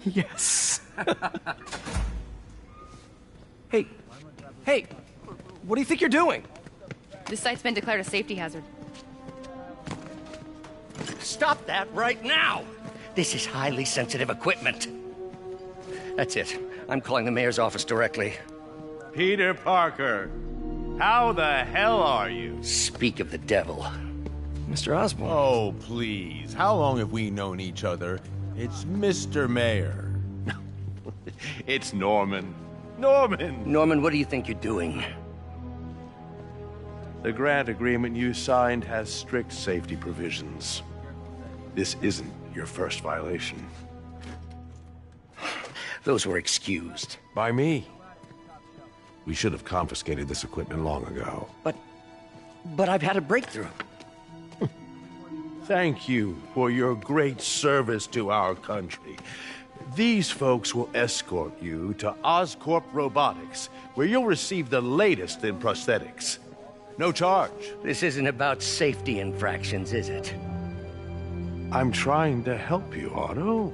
Yes. Hey, what do you think you're doing? This site's been declared a safety hazard. Stop that right now! This is highly sensitive equipment. That's it. I'm calling the mayor's office directly. Peter Parker, how the hell are you? Speak of the devil. Mr. Osborn. Oh, please. How long have we known each other? It's Mr. Mayor. It's Norman. Norman, what do you think you're doing? The grant agreement you signed has strict safety provisions. This isn't your first violation. Those were excused. By me. We should have confiscated this equipment long ago. But I've had a breakthrough. Thank you for your great service to our country. These folks will escort you to Oscorp Robotics, where you'll receive the latest in prosthetics. No charge. This isn't about safety infractions, is it? I'm trying to help you, Otto.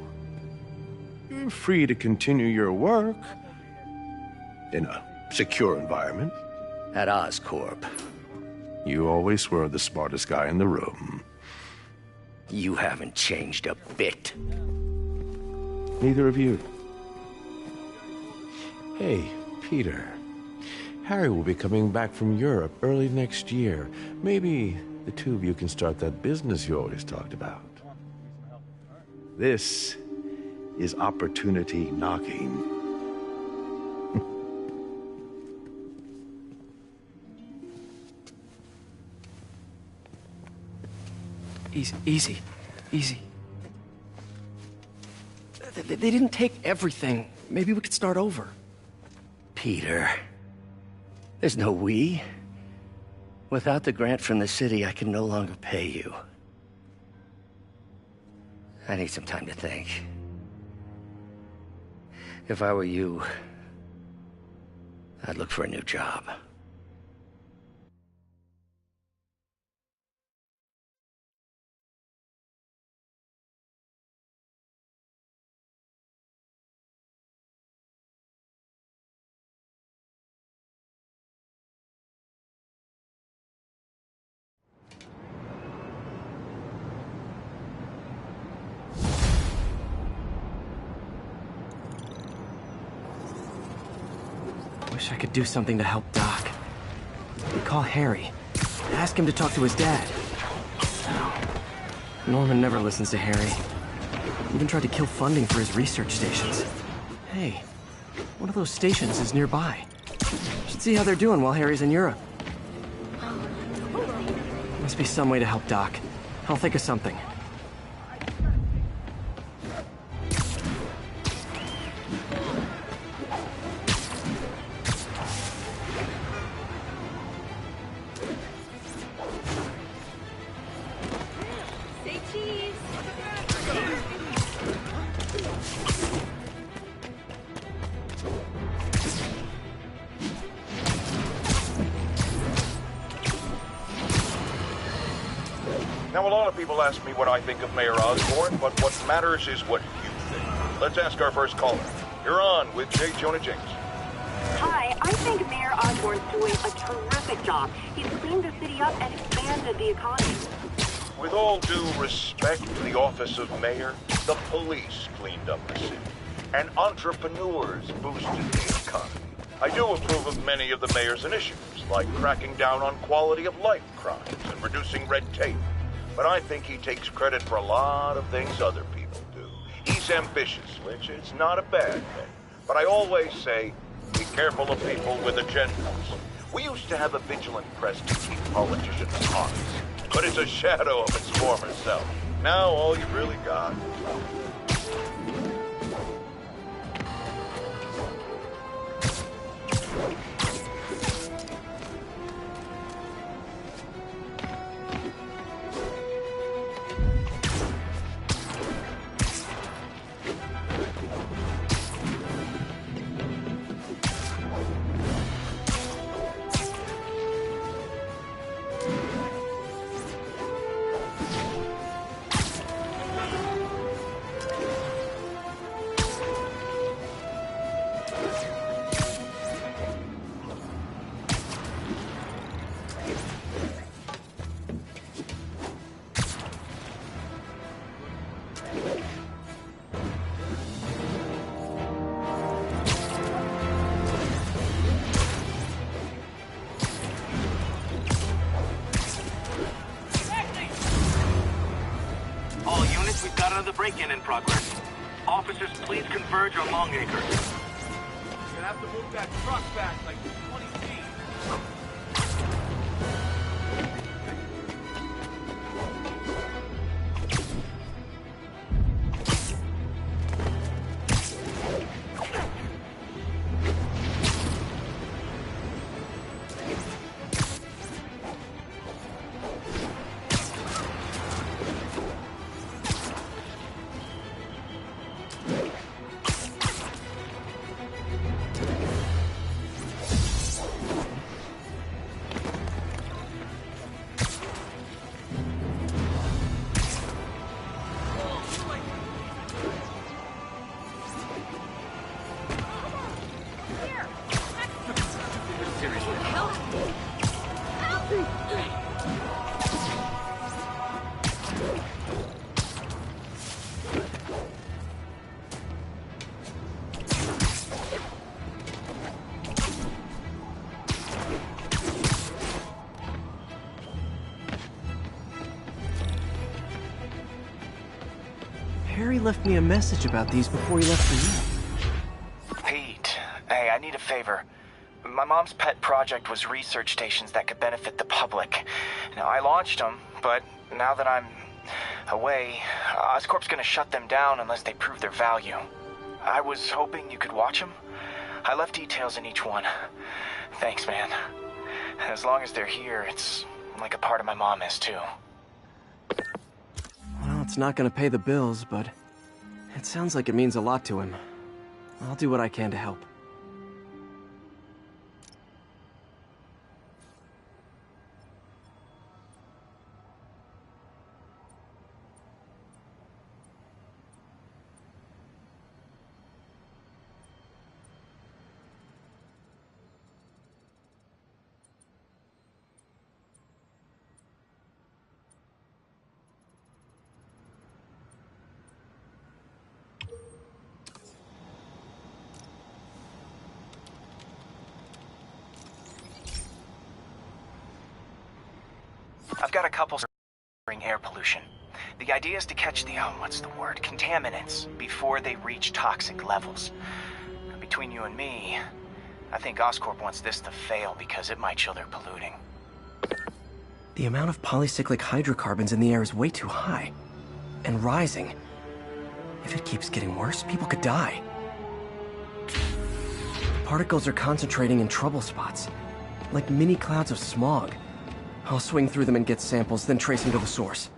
You're free to continue your work in a secure environment. At Oscorp. You always were the smartest guy in the room. You haven't changed a bit. Neither of you. Hey, Peter. Harry will be coming back from Europe early next year. Maybe the two of you can start that business you always talked about. This is opportunity knocking. Easy. They didn't take everything. Maybe we could start over. Peter, there's no we. Without the grant from the city, I can no longer pay you. I need some time to think. If I were you, I'd look for a new job. Wish I could do something to help Doc. Maybe call Harry. Ask him to talk to his dad. No. Norman never listens to Harry. Even tried to kill funding for his research stations. Hey, one of those stations is nearby. Should see how they're doing while Harry's in Europe. Must be some way to help Doc. I'll think of something. Now, a lot of people ask me what I think of Mayor Osborn, but what matters is what you think. Let's ask our first caller. You're on with J. Jonah James. Hi, I think Mayor Osborn's doing a terrific job. He's cleaned the city up and expanded the economy. With all due respect to the office of mayor, the police cleaned up the city, and entrepreneurs boosted the economy. I do approve of many of the mayor's initiatives, like cracking down on quality of life crimes and reducing red tape. But I think he takes credit for a lot of things other people do. He's ambitious, which is not a bad thing. But I always say, be careful of people with agendas. We used to have a vigilant press to keep politicians honest, but it's a shadow of its former self. Now all you really got. All units, we've got another break-in in progress. Officers, please converge on Longacre. You're gonna have to move that truck back like 20 feet. Harry left me a message about these before he left for you. Pete, hey, I need a favor. My mom's pet project was research stations that could benefit the public. Now, I launched them, but now that I'm away, Oscorp's gonna shut them down unless they prove their value. I was hoping you could watch them. I left details in each one. Thanks, man. As long as they're here, it's like a part of my mom is, too. Well, it's not gonna pay the bills, but it sounds like it means a lot to him. I'll do what I can to help. I've got a couple air pollution. The idea is to catch the, contaminants before they reach toxic levels. Between you and me, I think Oscorp wants this to fail because it might show they're polluting. The amount of polycyclic hydrocarbons in the air is way too high. And rising. If it keeps getting worse, people could die. Particles are concentrating in trouble spots, like mini clouds of smog. I'll swing through them and get samples, then trace them to the source.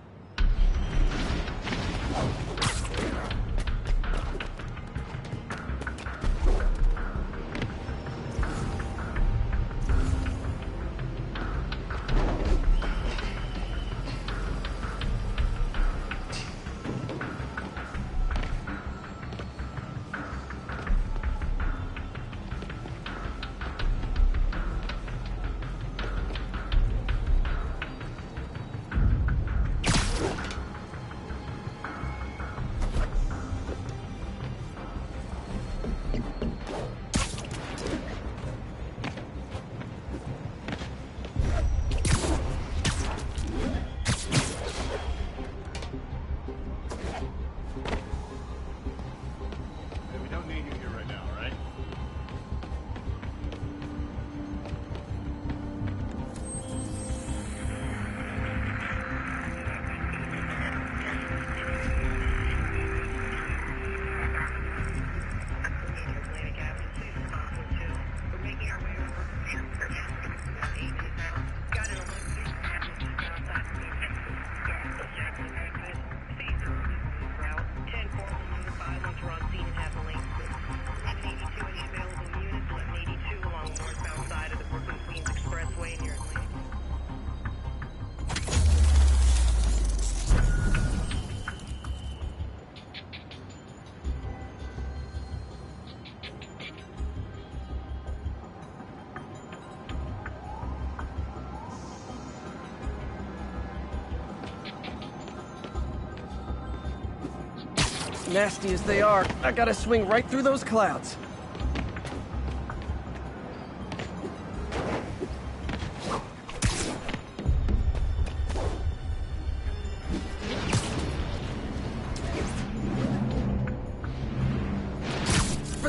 Nasty as they are, I gotta swing right through those clouds.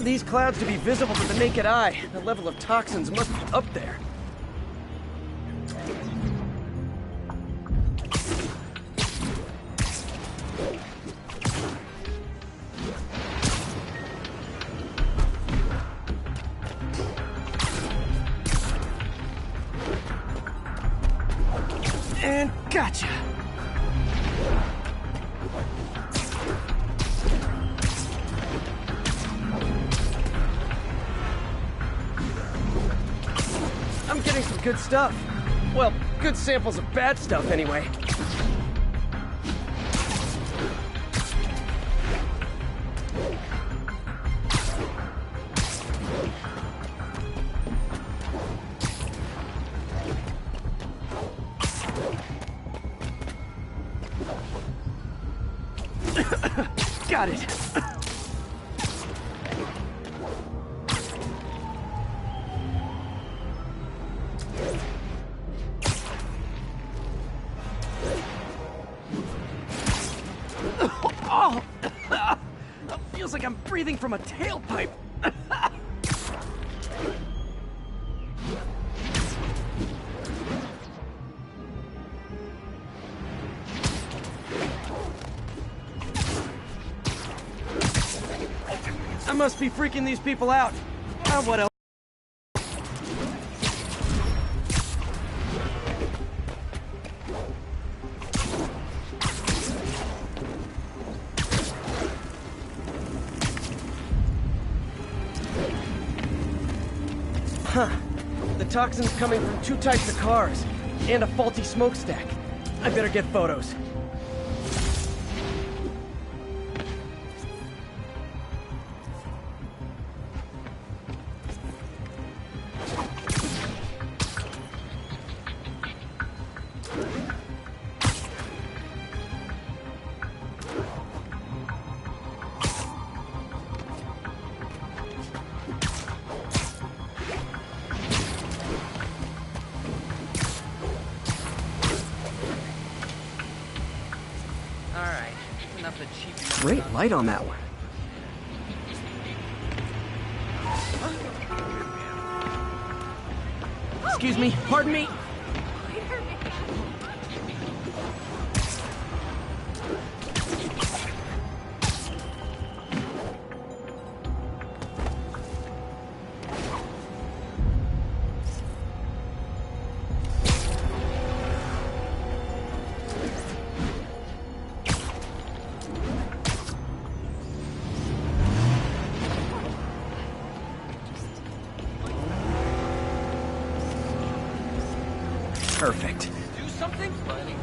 these clouds to be visible to the naked eye, the level of toxins must be up there. And gotcha! I'm getting some good stuff. Well, good samples of bad stuff anyway. Got it. Oh! Feels like I'm breathing from a tailpipe. I must be freaking these people out. What else? Huh. The toxin's coming from 2 types of cars, and a faulty smokestack. I better get photos. Great light on that one. Excuse me, pardon me. Perfect. Do something funny.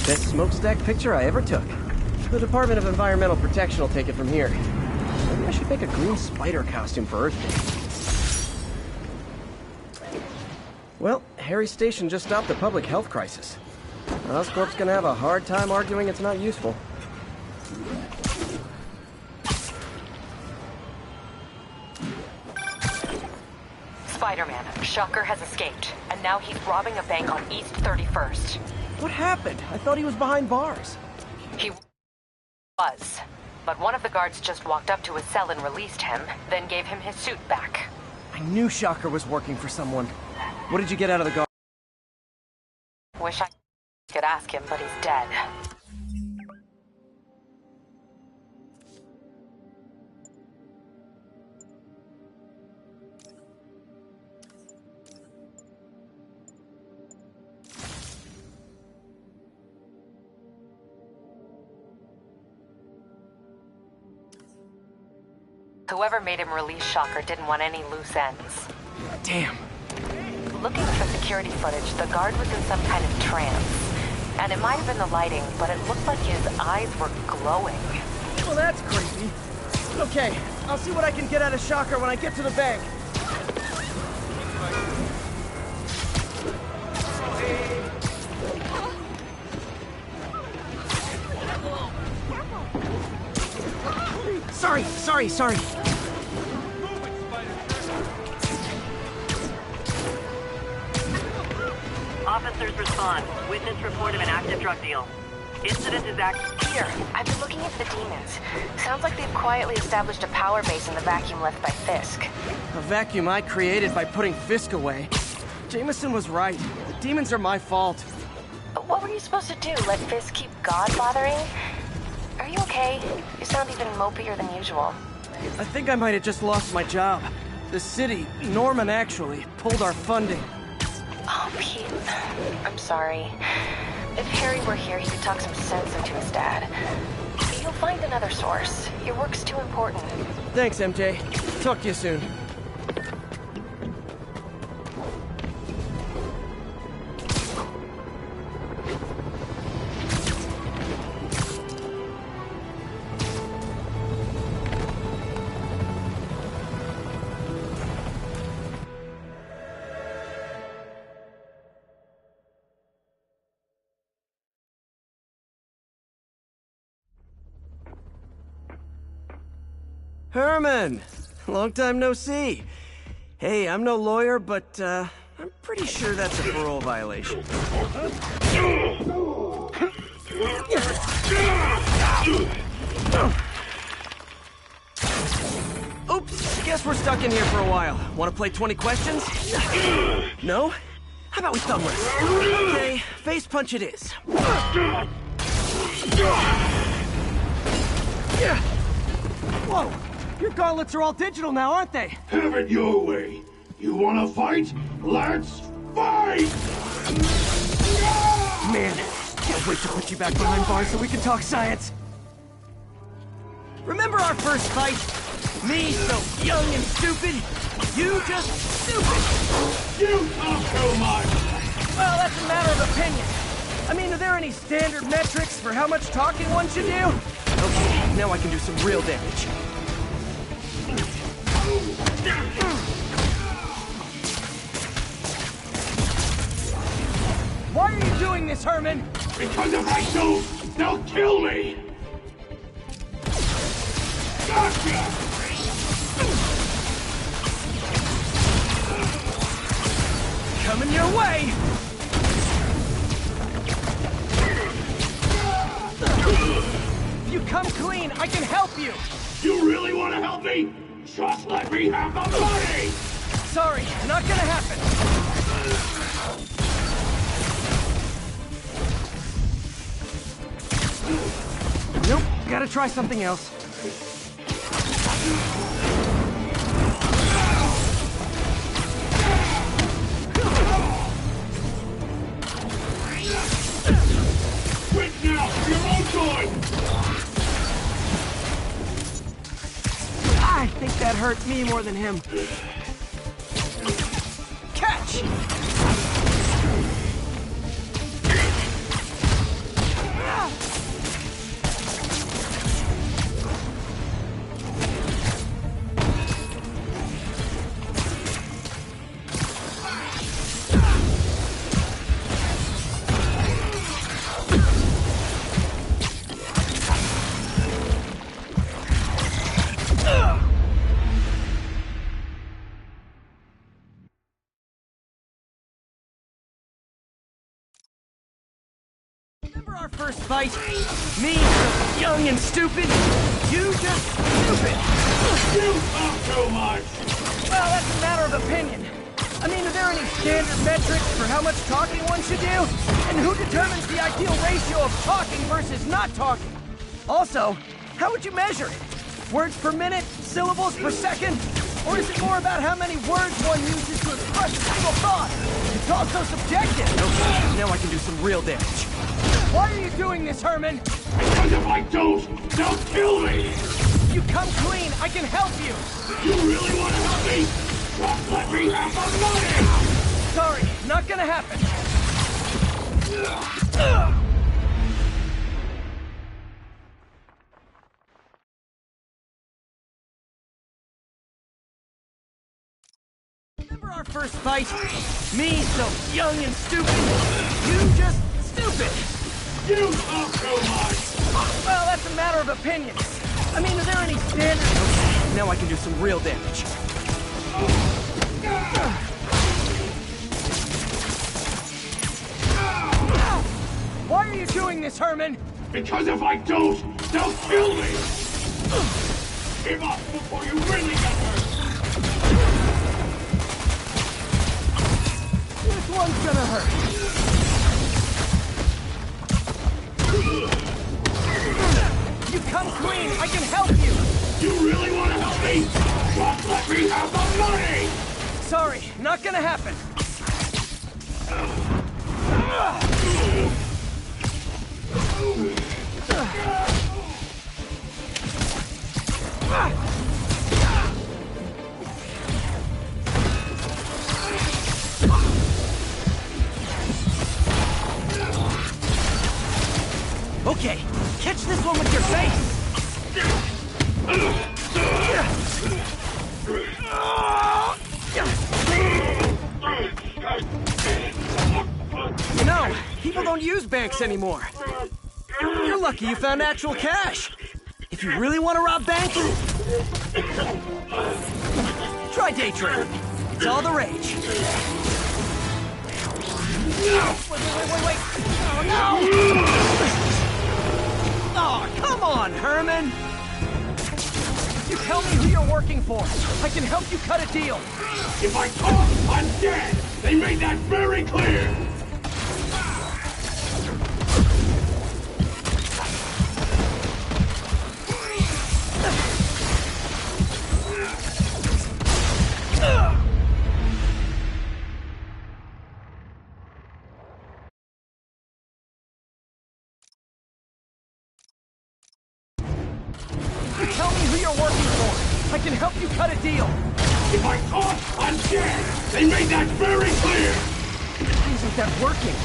Best smokestack picture I ever took. The Department of Environmental Protection will take it from here. Maybe I should make a green spider costume for Earth Day. Well, Harry's station just stopped a public health crisis. Oscorp's gonna have a hard time arguing it's not useful. Spider-Man, Shocker has escaped, and now he's robbing a bank on East 31st. What happened? I thought he was behind bars. He was, but one of the guards just walked up to his cell and released him, then gave him his suit back. I knew Shocker was working for someone. What did you get out of the guard? Wish I could ask him, but he's dead. Whoever made him release Shocker didn't want any loose ends. Damn. Looking at the security footage, the guard was in some kind of trance. And it might have been the lighting, but it looked like his eyes were glowing. Well, that's creepy. Okay, I'll see what I can get out of Shocker when I get to the bank. Sorry. Officers respond. Witness report of an active drug deal. Incident is active. Peter, I've been looking into the demons. Sounds like they've quietly established a power base in the vacuum left by Fisk. A vacuum I created by putting Fisk away. Jameson was right. The demons are my fault. What were you supposed to do? Let Fisk keep God bothering? Are you okay? You sound even mopier than usual. I think I might have just lost my job. The city, Norman actually, pulled our funding. Oh, Pete. I'm sorry. If Harry were here, he could talk some sense into his dad. You'll find another source. Your work's too important. Thanks, MJ. Talk to you soon. Herman! Long time no see. Hey, I'm no lawyer, but, I'm pretty sure that's a parole violation. Oops, guess we're stuck in here for a while. Want to play 20 questions? No? How about we thumb wrestle? Okay, face punch it is. Whoa! Your gauntlets are all digital now, aren't they? Have it your way. You wanna fight? Let's fight! Man, can't wait to put you back behind bars so we can talk science. Remember our first fight? Me, so young and stupid. You just stupid. You talk too much. Well, that's a matter of opinion. I mean, are there any standard metrics for how much talking one should do? Okay, now I can do some real damage. Why are you doing this, Herman? Because if I don't, they'll kill me! Gotcha! Coming your way! If you come clean, I can help you! You really want to help me? Just let me have the money! Sorry, not gonna happen. Nope, gotta try something else. Quit now, for your own good! I think that hurt me more than him. Catch! Remember our first fight? Me, young and stupid. You just stupid. You talk too much. Well, that's a matter of opinion. I mean, are there any standard metrics for how much talking one should do? And who determines the ideal ratio of talking versus not talking? Also, how would you measure it? Words per minute? Syllables per second? Or is it more about how many words one uses to express a single thought? It's also subjective. Okay, now I can do some real damage. Why are you doing this, Herman? Because if I don't, they'll kill me! If you come clean, I can help you! You really want to help me? Just let me have the money! Sorry, not gonna happen. Remember our first fight? Me, so young and stupid. You just stupid. You talk too much! Well, that's a matter of opinion. I mean, are there any standards? Okay, now I can do some real damage. Why are you doing this, Herman? Because if I don't, they'll kill me! Give up before you really get hurt! Which one's gonna hurt? You come clean, I can help you! You really want to help me? Just let me have the money! Sorry, not gonna happen. Okay, catch this one with your face! You know, people don't use banks anymore. You're lucky you found actual cash. If you really want to rob banks, try day trading. It's all the rage. Wait. Oh, no! Oh, come on, Herman! You tell me who you're working for. I can help you cut a deal. If I talk, I'm dead! They made that very clear! Tell me who you're working for. I can help you cut a deal. If I talk, I'm dead! They made that very clear! Why isn't that working?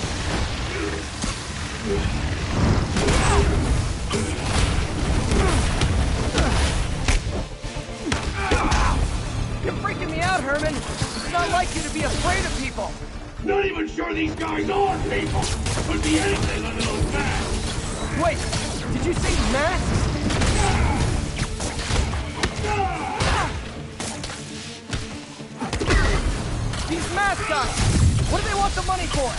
You're freaking me out, Herman. It's not like you to be afraid of people. Not even sure these guys are people! Could be anything under those masks! Wait, did you say masks? These mascots! What do they want the money for?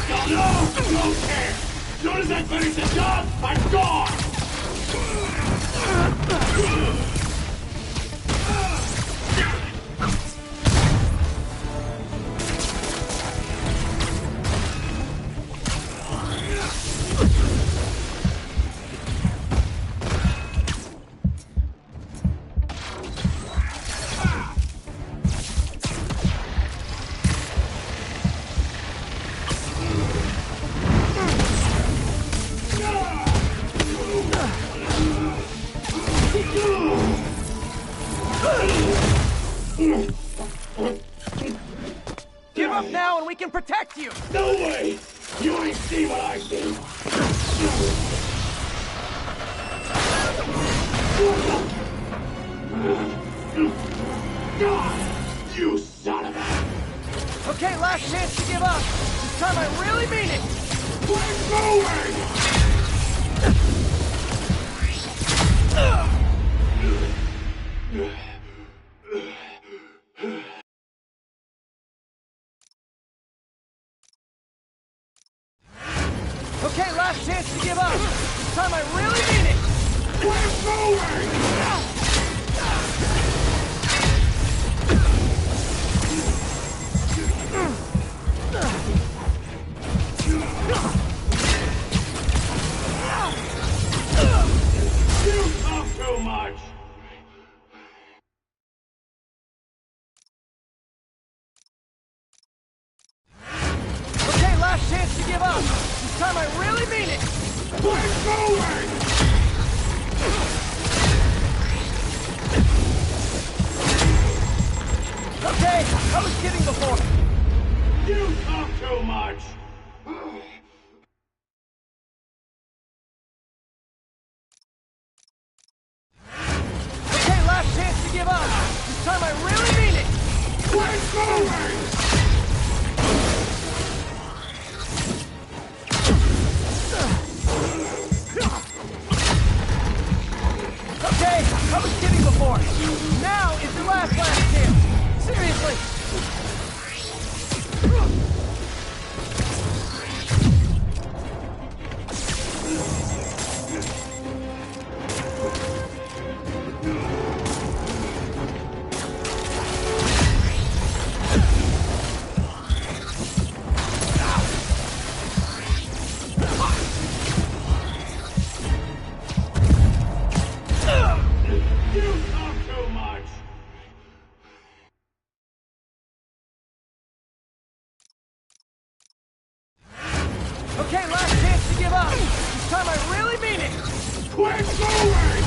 Don't know! Don't care! As soon as I finish the job, I'm gone! Give up now and we can protect you! No way! You ain't see what I see! God! You son of a... Okay, last chance to give up. This time I really mean it! We're moving! Okay, last chance to give up. This time I really mean it! We're moving! You talk too much! Okay, last chance to give up. This time I really mean it! We're moving! Okay, I was kidding before. You talk too much! Okay, last chance to give up. This time I really mean it. Let's go! Okay, I was kidding before. Now is your last chance. Seriously. You talk too much! Okay, last chance to give up. This time I really mean it. Quit going!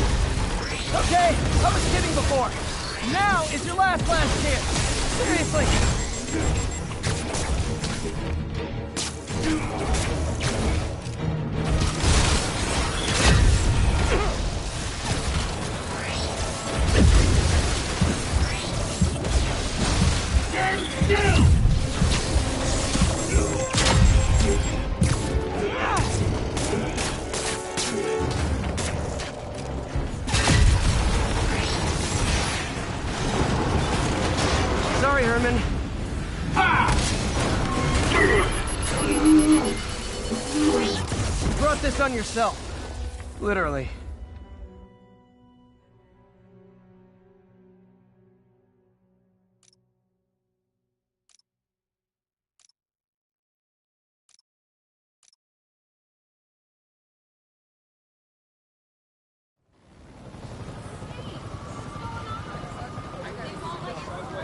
Okay, I was kidding before. Now is your last chance. Seriously. Stand still! Sorry, Herman. You brought this on yourself. Literally.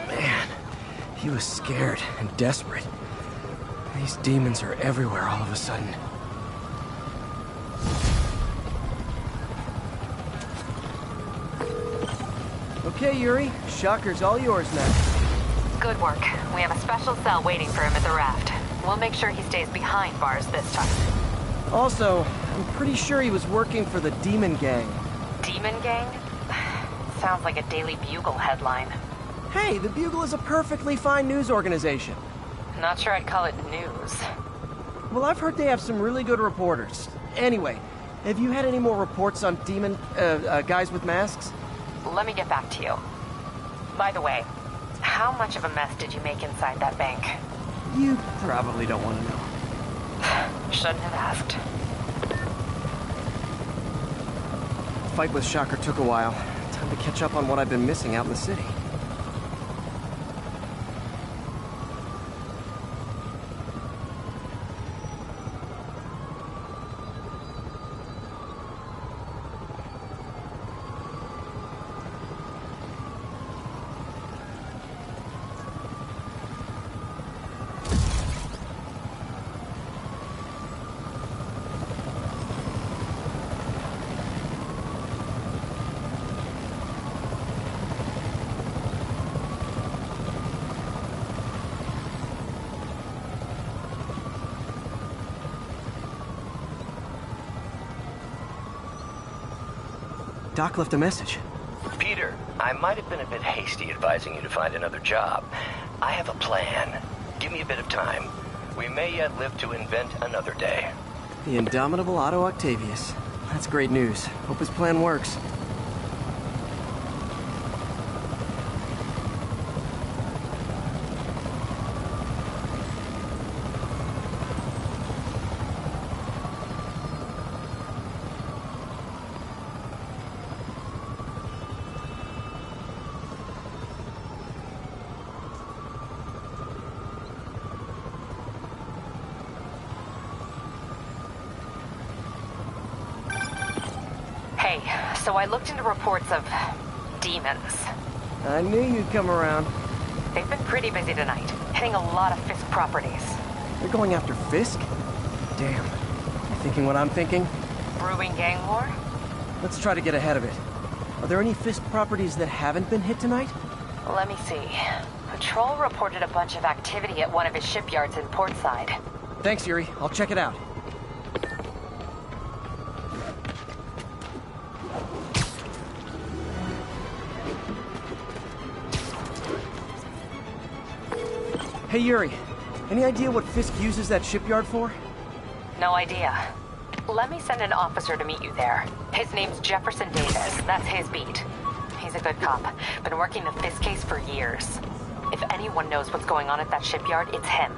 Man, he was scared and desperate. These demons are everywhere all of a sudden. Okay, Yuri. Shocker's all yours now. Good work. We have a special cell waiting for him at the raft. We'll make sure he stays behind bars this time. Also, I'm pretty sure he was working for the Demon Gang. Demon Gang? Sounds like a Daily Bugle headline. Hey, the Bugle is a perfectly fine news organization. Not sure I'd call it news. Well, I've heard they have some really good reporters. Anyway, have you had any more reports on demon, guys with masks? Let me get back to you. By the way, how much of a mess did you make inside that bank? You probably don't want to know. Shouldn't have asked. The fight with Shocker took a while. Time to catch up on what I've been missing out in the city. Doc left a message. Peter, I might have been a bit hasty advising you to find another job. I have a plan. Give me a bit of time. We may yet live to invent another day. The indomitable Otto Octavius. That's great news. Hope his plan works. Hey, so I looked into reports of demons. I knew you'd come around. They've been pretty busy tonight, hitting a lot of Fisk properties. They're going after Fisk? Damn. You thinking what I'm thinking? Brewing gang war? Let's try to get ahead of it. Are there any Fisk properties that haven't been hit tonight? Let me see. Patrol reported a bunch of activity at one of his shipyards in Portside. Thanks, Yuri. I'll check it out. Hey, Yuri. Any idea what Fisk uses that shipyard for? No idea. Let me send an officer to meet you there. His name's Jefferson Davis. That's his beat. He's a good cop. Been working the Fisk case for years. If anyone knows what's going on at that shipyard, it's him.